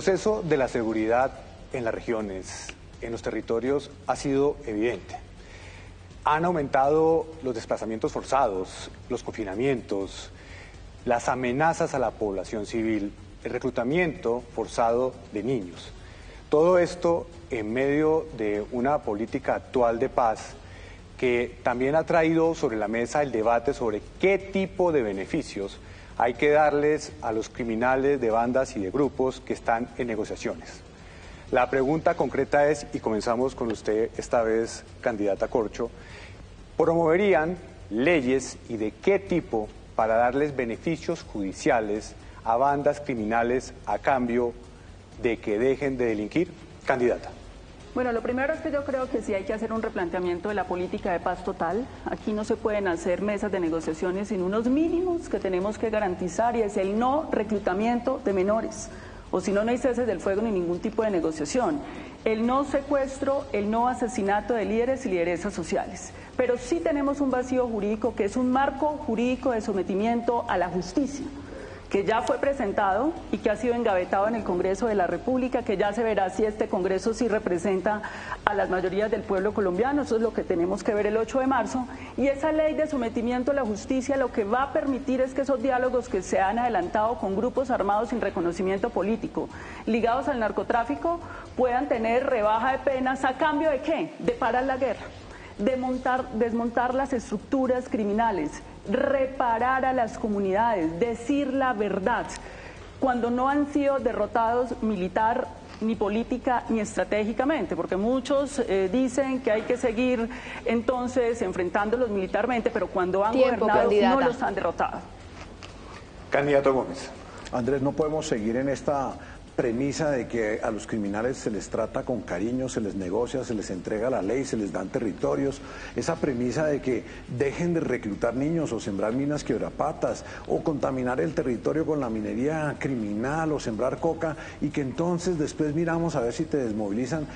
El proceso de la seguridad en las regiones, en los territorios, ha sido evidente. Han aumentado los desplazamientos forzados, los confinamientos, las amenazas a la población civil, el reclutamiento forzado de niños. Todo esto en medio de una política actual de paz que también ha traído sobre la mesa el debate sobre qué tipo de beneficios hay que darles a los criminales de bandas y de grupos que están en negociaciones. La pregunta concreta es, y comenzamos con usted esta vez, candidata Corcho, ¿promoverían leyes y de qué tipo para darles beneficios judiciales a bandas criminales a cambio de que dejen de delinquir? Candidata. Bueno, lo primero es que yo creo que sí hay que hacer un replanteamiento de la política de paz total. Aquí no se pueden hacer mesas de negociaciones sin unos mínimos que tenemos que garantizar, y es el no reclutamiento de menores, o si no, no hay cese del fuego ni ningún tipo de negociación. El no secuestro, el no asesinato de líderes y lideresas sociales. Pero sí tenemos un vacío jurídico que es un marco jurídico de sometimiento a la justicia, que ya fue presentado y que ha sido engavetado en el Congreso de la República, que ya se verá si este Congreso sí representa a las mayorías del pueblo colombiano. Eso es lo que tenemos que ver el 8 de marzo. Y esa ley de sometimiento a la justicia lo que va a permitir es que esos diálogos que se han adelantado con grupos armados sin reconocimiento político, ligados al narcotráfico, puedan tener rebaja de penas. ¿A cambio de qué? De parar la guerra, desmontar las estructuras criminales, reparar a las comunidades, decir la verdad, cuando no han sido derrotados militar, ni política, ni estratégicamente, porque muchos dicen que hay que seguir entonces enfrentándolos militarmente, pero cuando han gobernado no los han derrotado. Candidato Gómez. Andrés, no podemos seguir en esta premisa de que a los criminales se les trata con cariño, se les negocia, se les entrega la ley, se les dan territorios. Esa premisa de que dejen de reclutar niños o sembrar minas quebrapatas o contaminar el territorio con la minería criminal o sembrar coca y que entonces después miramos a ver si te desmovilizan,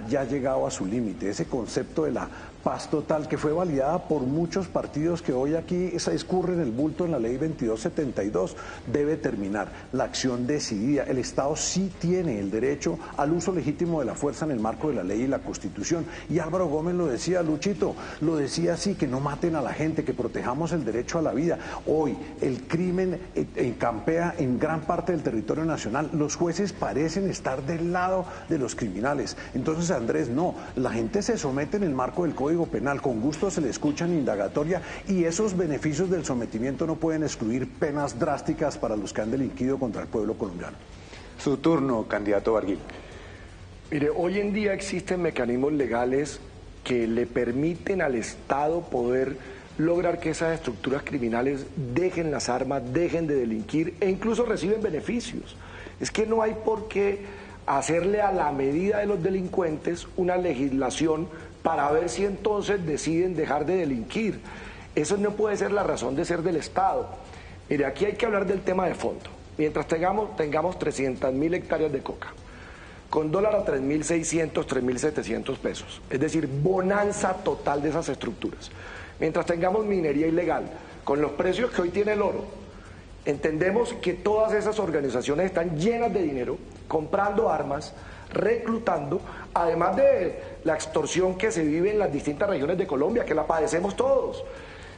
ya ha llegado a su límite. Ese concepto de la paz total que fue validada por muchos partidos que hoy aquí se escurren el bulto en la ley 2272 debe terminar. La acción decidida. El Estado sí tiene el derecho al uso legítimo de la fuerza en el marco de la ley y la Constitución. Y Álvaro Gómez lo decía, Luchito, lo decía así, que no maten a la gente, que protejamos el derecho a la vida. Hoy el crimen campea en gran parte del territorio nacional. Los jueces parecen estar del lado de los criminales. Entonces, Andrés, no, la gente se somete en el marco del Código Penal, con gusto se le escucha en indagatoria y esos beneficios del sometimiento no pueden excluir penas drásticas para los que han delinquido contra el pueblo colombiano. Su turno, candidato Barguil. Mire, hoy en día existen mecanismos legales que le permiten al Estado poder lograr que esas estructuras criminales dejen las armas, dejen de delinquir e incluso reciben beneficios. Es que no hay por qué hacerle a la medida de los delincuentes una legislación para ver si entonces deciden dejar de delinquir. Eso no puede ser la razón de ser del Estado. Mire, aquí hay que hablar del tema de fondo. Mientras tengamos 300.000 hectáreas de coca, con dólar a 3.600, 3.700 pesos, es decir, bonanza total de esas estructuras. Mientras tengamos minería ilegal, con los precios que hoy tiene el oro, entendemos que todas esas organizaciones están llenas de dinero, comprando armas, reclutando, además de la extorsión que se vive en las distintas regiones de Colombia, que la padecemos todos.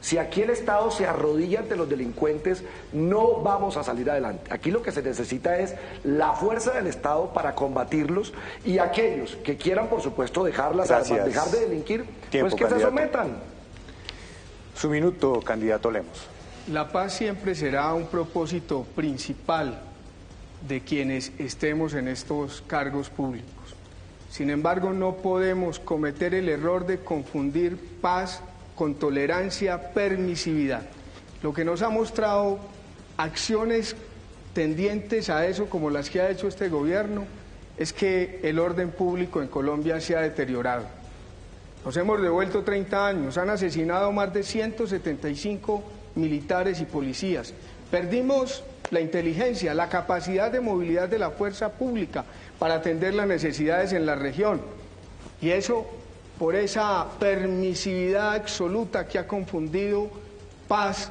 Si aquí el Estado se arrodilla ante los delincuentes, no vamos a salir adelante. Aquí lo que se necesita es la fuerza del Estado para combatirlos, y aquellos que quieran, por supuesto, dejar las armas, dejar de delinquir, pues que se sometan. Su minuto, candidato Lemos. La paz siempre será un propósito principal de quienes estemos en estos cargos públicos. Sin embargo, no podemos cometer el error de confundir paz con tolerancia, permisividad. Lo que nos ha mostrado acciones tendientes a eso, como las que ha hecho este gobierno, es que el orden público en Colombia se ha deteriorado. Nos hemos devuelto 30 años, han asesinado más de 175 militares y policías. Perdimos la inteligencia, la capacidad de movilidad de la fuerza pública para atender las necesidades en la región. Y eso por esa permisividad absoluta que ha confundido paz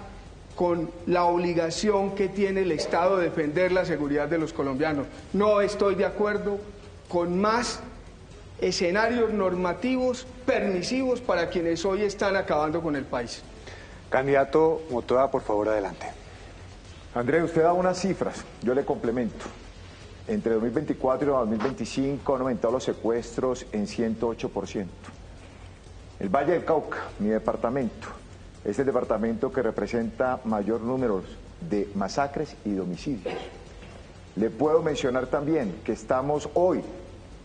con la obligación que tiene el Estado de defender la seguridad de los colombianos. No estoy de acuerdo con más escenarios normativos permisivos para quienes hoy están acabando con el país. Candidato Motoa, por favor, adelante. Andrés, usted da unas cifras, yo le complemento. Entre 2024 y 2025 han aumentado los secuestros en 108%. El Valle del Cauca, mi departamento, es el departamento que representa mayor número de masacres y de homicidios. Le puedo mencionar también que estamos hoy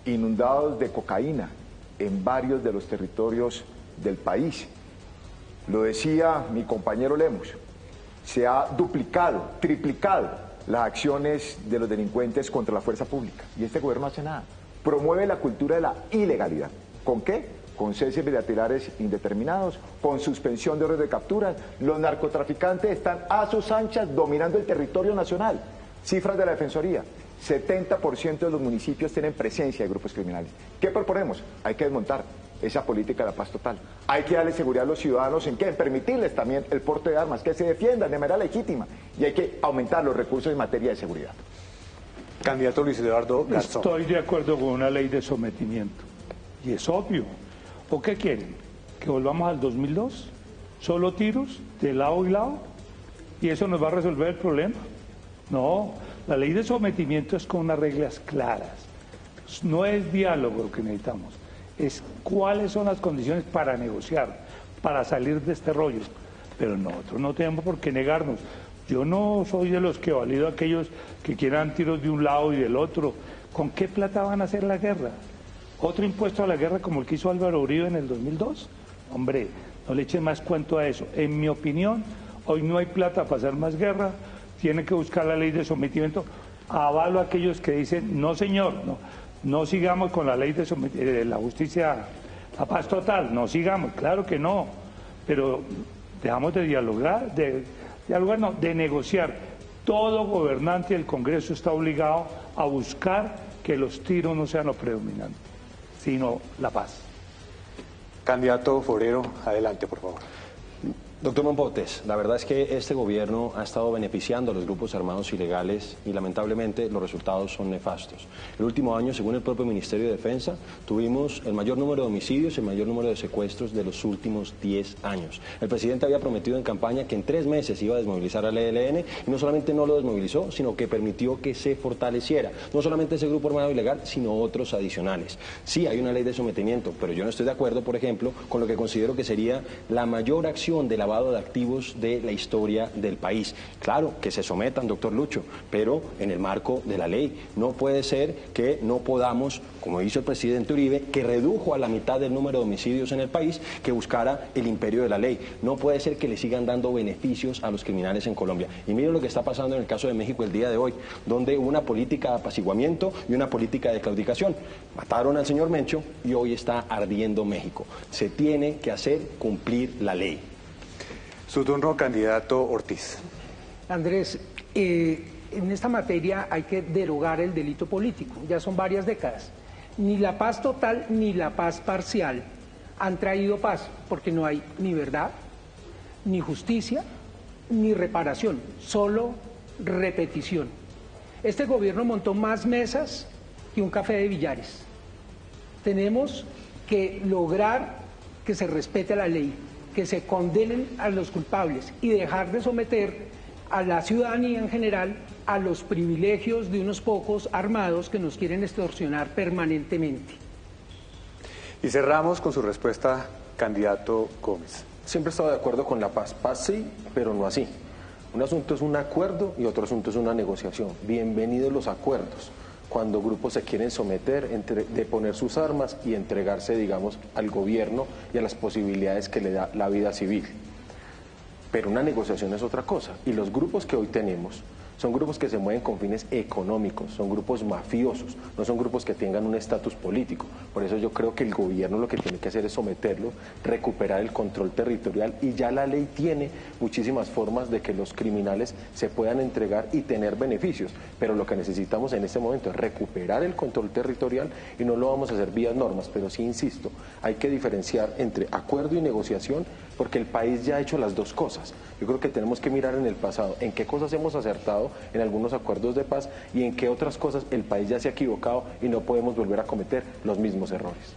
inundados de cocaína en varios de los territorios del país. Lo decía mi compañero Lemos, se ha duplicado, triplicado las acciones de los delincuentes contra la fuerza pública y este gobierno no hace nada. Promueve la cultura de la ilegalidad. ¿Con qué? Con ceses bilaterales indeterminados, con suspensión de órdenes de captura. Los narcotraficantes están a sus anchas dominando el territorio nacional. Cifras de la Defensoría, 70% de los municipios tienen presencia de grupos criminales. ¿Qué proponemos? Hay que desmontar esa política de la paz total. Hay que darle seguridad a los ciudadanos ¿en qué? En permitirles también el porte de armas, que se defiendan de manera legítima. Y hay que aumentar los recursos en materia de seguridad. Candidato Luis Eduardo Garzón. Estoy de acuerdo con una ley de sometimiento. Y es obvio. ¿O qué quieren? ¿Que volvamos al 2002? ¿Solo tiros de lado y lado? ¿Y eso nos va a resolver el problema? No, la ley de sometimiento es con unas reglas claras. No es diálogo lo que necesitamos, es cuáles son las condiciones para negociar, para salir de este rollo. Pero nosotros no tenemos por qué negarnos. Yo no soy de los que valido a aquellos que quieran tiros de un lado y del otro. ¿Con qué plata van a hacer la guerra? ¿Otro impuesto a la guerra como el que hizo Álvaro Uribe en el 2002? Hombre, no le echen más cuento a eso. En mi opinión, hoy no hay plata para hacer más guerra, tiene que buscar la ley de sometimiento. Avalo a aquellos que dicen, no señor, no sigamos con la ley de la justicia, la paz total, no sigamos, claro que no, pero dejamos de dialogar, de negociar. Todo gobernante del Congreso está obligado a buscar que los tiros no sean lo predominante, sino la paz. Candidato Forero, adelante, por favor. Doctor Mompotes, la verdad es que este gobierno ha estado beneficiando a los grupos armados ilegales y lamentablemente los resultados son nefastos. El último año, según el propio Ministerio de Defensa, tuvimos el mayor número de homicidios y el mayor número de secuestros de los últimos 10 años. El presidente había prometido en campaña que en 3 meses iba a desmovilizar al ELN y no solamente no lo desmovilizó, sino que permitió que se fortaleciera. No solamente ese grupo armado ilegal, sino otros adicionales. Sí, hay una ley de sometimiento, pero yo no estoy de acuerdo, por ejemplo, con lo que considero que sería la mayor acción de lavado de activos de la historia del país. Claro, que se sometan, doctor Lucho, pero en el marco de la ley. No puede ser que no podamos, como hizo el presidente Uribe, que redujo a la mitad del número de homicidios en el país, que buscara el imperio de la ley. No puede ser que le sigan dando beneficios a los criminales en Colombia. Y miren lo que está pasando en el caso de México el día de hoy, donde hubo una política de apaciguamiento y una política de claudicación. Mataron al señor Mencho y hoy está ardiendo México. Se tiene que hacer cumplir la ley. Su turno, candidato Ortiz. Andrés, en esta materia hay que derogar el delito político, ya son varias décadas. Ni la paz total ni la paz parcial han traído paz, porque no hay ni verdad, ni justicia, ni reparación, solo repetición. Este gobierno montó más mesas que un café de billares. Tenemos que lograr que se respete la ley, que se condenen a los culpables y dejar de someter a la ciudadanía en general a los privilegios de unos pocos armados que nos quieren extorsionar permanentemente. Y cerramos con su respuesta, candidato Gómez. Siempre he estado de acuerdo con la paz. Paz sí, pero no así. Un asunto es un acuerdo y otro asunto es una negociación. Bienvenidos los acuerdos. Cuando grupos se quieren someter, de poner sus armas y entregarse, digamos, al gobierno y a las posibilidades que le da la vida civil. Pero una negociación es otra cosa. Y los grupos que hoy tenemos son grupos que se mueven con fines económicos, son grupos mafiosos, no son grupos que tengan un estatus político. Por eso yo creo que el gobierno lo que tiene que hacer es someterlo, recuperar el control territorial y ya la ley tiene muchísimas formas de que los criminales se puedan entregar y tener beneficios. Pero lo que necesitamos en este momento es recuperar el control territorial y no lo vamos a hacer vía normas, pero sí insisto, hay que diferenciar entre acuerdo y negociación, porque el país ya ha hecho las dos cosas. Yo creo que tenemos que mirar en el pasado, en qué cosas hemos acertado en algunos acuerdos de paz y en qué otras cosas el país ya se ha equivocado y no podemos volver a cometer los mismos errores.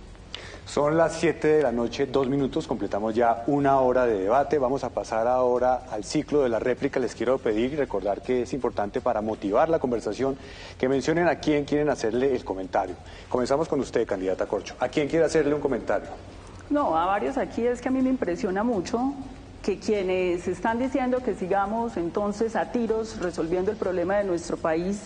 Son las 7 de la noche, 2 minutos, completamos ya 1 hora de debate. Vamos a pasar ahora al ciclo de la réplica. Les quiero pedir y recordar que es importante para motivar la conversación que mencionen a quién quieren hacerle el comentario. Comenzamos con usted, candidata Corcho. ¿A quién quiere hacerle un comentario? No, a varios aquí es que a mí me impresiona mucho que quienes están diciendo que sigamos entonces a tiros resolviendo el problema de nuestro país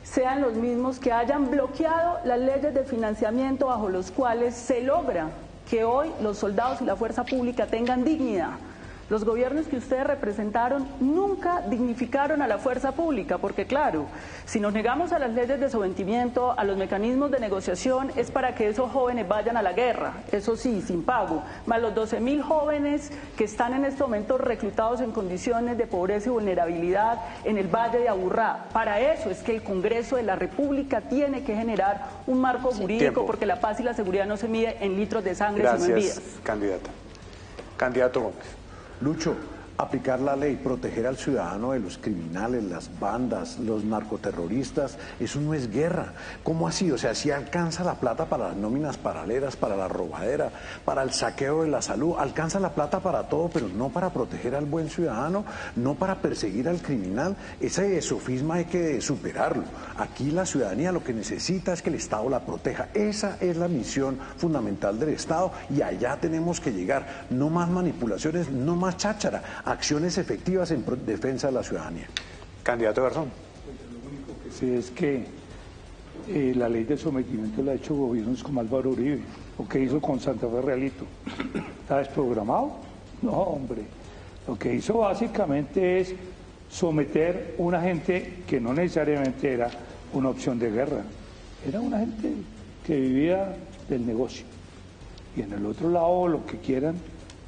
sean los mismos que hayan bloqueado las leyes de financiamiento bajo los cuales se logra que hoy los soldados y la fuerza pública tengan dignidad. Los gobiernos que ustedes representaron nunca dignificaron a la fuerza pública, porque claro, si nos negamos a las leyes de sometimiento, a los mecanismos de negociación, es para que esos jóvenes vayan a la guerra, eso sí, sin pago, más los 12.000 jóvenes que están en este momento reclutados en condiciones de pobreza y vulnerabilidad en el Valle de Aburrá. Para eso es que el Congreso de la República tiene que generar un marco jurídico, porque la paz y la seguridad no se mide en litros de sangre, sino en vidas. Gracias, candidata. Candidato Gómez. Lucho, aplicar la ley, proteger al ciudadano de los criminales, las bandas, los narcoterroristas, eso no es guerra. ¿Cómo así? O sea, si alcanza la plata para las nóminas paralelas, para la robadera, para el saqueo de la salud, alcanza la plata para todo, pero no para proteger al buen ciudadano, no para perseguir al criminal. Ese sofisma hay que superarlo. Aquí la ciudadanía lo que necesita es que el Estado la proteja. Esa es la misión fundamental del Estado y allá tenemos que llegar. No más manipulaciones, no más cháchara. Acciones efectivas en defensa de la ciudadanía. Candidato Garzón. Lo único que sé es que la ley de sometimiento la ha hecho gobiernos como Álvaro Uribe, o que hizo con Santa Fe Realito. ¿Está desprogramado? No, hombre. Lo que hizo básicamente es someter una gente que no necesariamente era una opción de guerra, era una gente que vivía del negocio. Y en el otro lado, lo que quieran,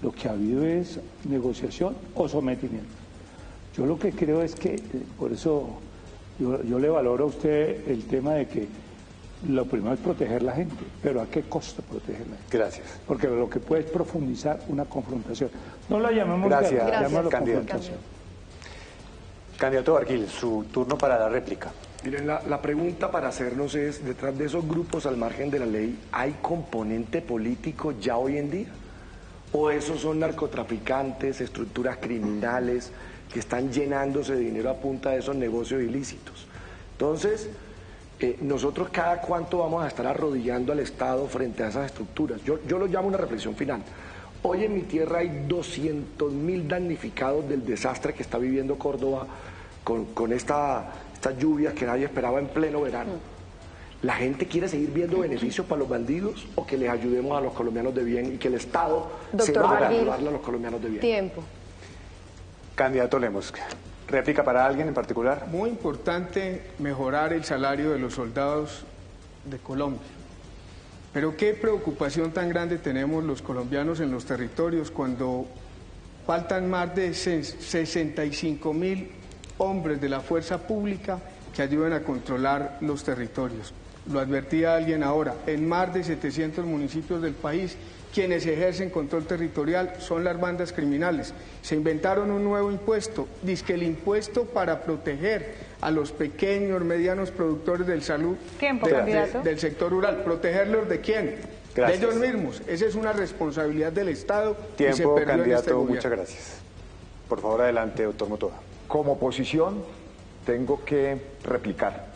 lo que ha habido es negociación o sometimiento. Yo lo que creo es que, por eso yo le valoro a usted el tema de que lo primero es proteger la gente, pero ¿a qué costo protegerla? Gracias. Porque lo que puede es profundizar una confrontación. No la llamemos guerra, llamémoslo candidato. confrontación. Candidato Barquil, su turno para la réplica. Miren, la pregunta para hacernos es, detrás de esos grupos al margen de la ley, ¿hay componente político ya hoy en día? ¿O esos son narcotraficantes, estructuras criminales que están llenándose de dinero a punta de esos negocios ilícitos? Entonces, nosotros cada cuánto vamos a estar arrodillando al Estado frente a esas estructuras. Yo lo llamo una reflexión final. Hoy en mi tierra hay 200.000 damnificados del desastre que está viviendo Córdoba con estas lluvias que nadie esperaba en pleno verano. ¿La gente quiere seguir viendo beneficios para los bandidos o que les ayudemos a los colombianos de bien y que el Estado se vaya a ayudarle a los colombianos de bien? Tiempo. Candidato Lemos, ¿réplica para alguien en particular? Muy importante mejorar el salario de los soldados de Colombia. Pero qué preocupación tan grande tenemos los colombianos en los territorios cuando faltan más de 65.000 hombres de la fuerza pública que ayuden a controlar los territorios. Lo advertía alguien ahora, en más de 700 municipios del país, quienes ejercen control territorial son las bandas criminales. Se inventaron un nuevo impuesto, dizque el impuesto para proteger a los pequeños, medianos productores del salud del sector rural. ¿Protegerlos de quién? Gracias. De ellos mismos. Esa es una responsabilidad del Estado. Tiempo, y se perdió candidato, en este gobierno. muchas gracias. Por favor, adelante, doctor Motoa. Como oposición, tengo que replicar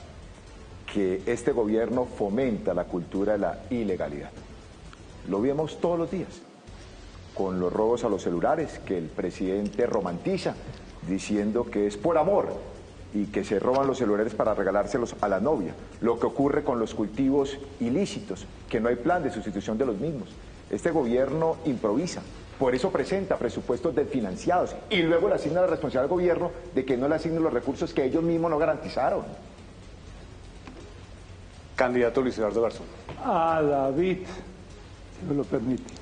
que este gobierno fomenta la cultura de la ilegalidad. Lo vemos todos los días, con los robos a los celulares, que el presidente romantiza, diciendo que es por amor y que se roban los celulares para regalárselos a la novia. Lo que ocurre con los cultivos ilícitos, que no hay plan de sustitución de los mismos. Este gobierno improvisa, por eso presenta presupuestos desfinanciados y luego le asigna la responsabilidad al gobierno de que no le asignen los recursos que ellos mismos no garantizaron. Candidato Luis Eduardo Garzón. David, si me lo permite.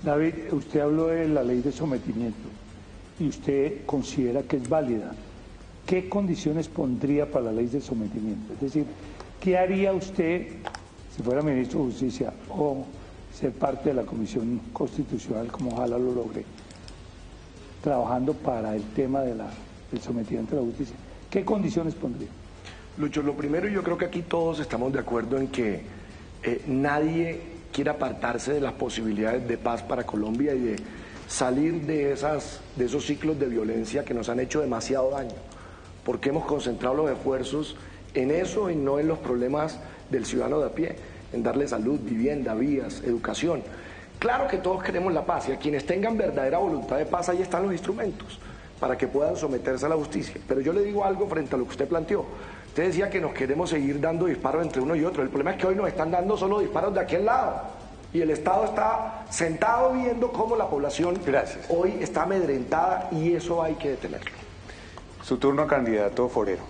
David, usted habló de la ley de sometimiento y usted considera que es válida. ¿Qué condiciones pondría para la ley de sometimiento? Es decir, ¿qué haría usted si fuera ministro de Justicia o ser parte de la Comisión Constitucional, como ojalá lo logre, trabajando para el tema del sometimiento a la justicia. ¿Qué condiciones pondría? Lucho, lo primero, yo creo que aquí todos estamos de acuerdo en que nadie quiere apartarse de las posibilidades de paz para Colombia y de salir de esos ciclos de violencia que nos han hecho demasiado daño, porque hemos concentrado los esfuerzos en eso y no en los problemas del ciudadano de a pie, en darle salud, vivienda, vías, educación. Claro que todos queremos la paz y a quienes tengan verdadera voluntad de paz, ahí están los instrumentos para que puedan someterse a la justicia. Pero yo le digo algo frente a lo que usted planteó. Usted decía que nos queremos seguir dando disparos entre uno y otro. El problema es que hoy nos están dando solo disparos de aquel lado. Y el Estado está sentado viendo cómo la población hoy está amedrentada y eso hay que detenerlo. Su turno, candidato Forero.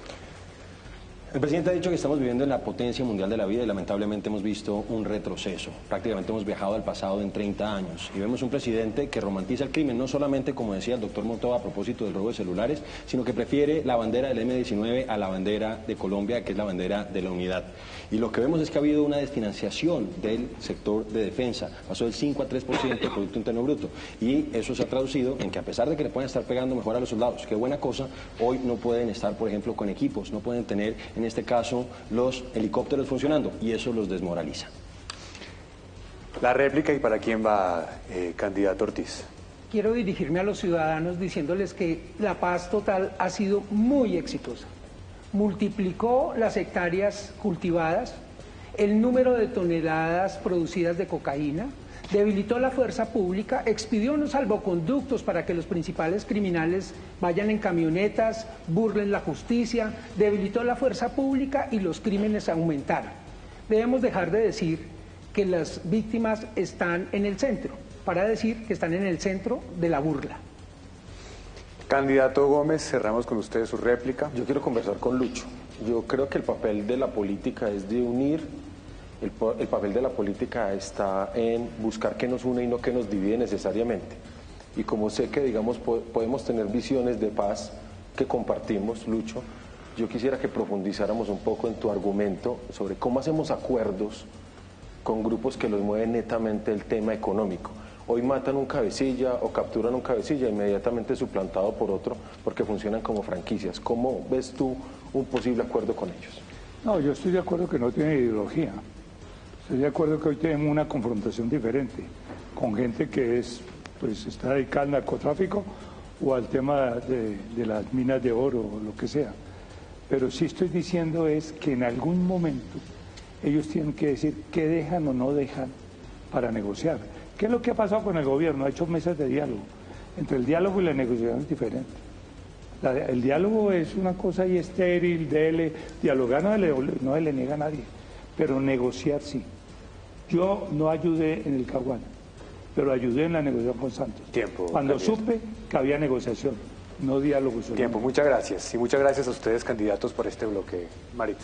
El presidente ha dicho que estamos viviendo en la potencia mundial de la vida y lamentablemente hemos visto un retroceso. Prácticamente hemos viajado al pasado en 30 años y vemos un presidente que romantiza el crimen, no solamente, como decía el doctor Montoya a propósito del robo de celulares, sino que prefiere la bandera del M-19 a la bandera de Colombia, que es la bandera de la unidad. Y lo que vemos es que ha habido una desfinanciación del sector de defensa, pasó del 5 a 3% del Producto Interno Bruto. Y eso se ha traducido en que a pesar de que le pueden estar pegando mejor a los soldados, qué buena cosa, hoy no pueden estar, por ejemplo, con equipos, no pueden tener, en este caso, los helicópteros funcionando, y eso los desmoraliza. La réplica, ¿y para quién va, candidato Ortiz? Quiero dirigirme a los ciudadanos diciéndoles que la paz total ha sido muy exitosa. Multiplicó las hectáreas cultivadas, el número de toneladas producidas de cocaína, debilitó la fuerza pública, expidió unos salvoconductos para que los principales criminales vayan en camionetas, burlen la justicia, debilitó la fuerza pública y los crímenes aumentaron. Debemos dejar de decir que las víctimas están en el centro, para decir que están en el centro de la burla. Candidato Gómez, cerramos con usted su réplica. Yo quiero conversar con Lucho. Yo creo que el papel de la política es de unir, el papel de la política está en buscar qué nos une y no qué nos divide necesariamente. Y como sé que, digamos, podemos tener visiones de paz que compartimos, Lucho, yo quisiera que profundizáramos un poco en tu argumento sobre cómo hacemos acuerdos con grupos que los mueven netamente el tema económico. Hoy matan un cabecilla o capturan un cabecilla inmediatamente suplantado por otro porque funcionan como franquicias. ¿Cómo ves tú un posible acuerdo con ellos? No, yo estoy de acuerdo que no tiene ideología. Estoy de acuerdo que hoy tenemos una confrontación diferente con gente que pues está dedicada al narcotráfico o al tema de las minas de oro o lo que sea. Pero sí estoy diciendo es que en algún momento ellos tienen que decir qué dejan o no dejan para negociar. ¿Qué es lo que ha pasado con el gobierno? Ha hecho mesas de diálogo. Entre el diálogo y la negociación es diferente. El diálogo es una cosa ahí estéril, dialogar no se le niega a nadie, pero negociar sí. Yo no ayudé en el Caguán, pero ayudé en la negociación con Santos. Tiempo. Cuando supe que había negociación, no diálogo. Tiempo, muchas gracias. Y muchas gracias a ustedes, candidatos, por este bloque. Marita.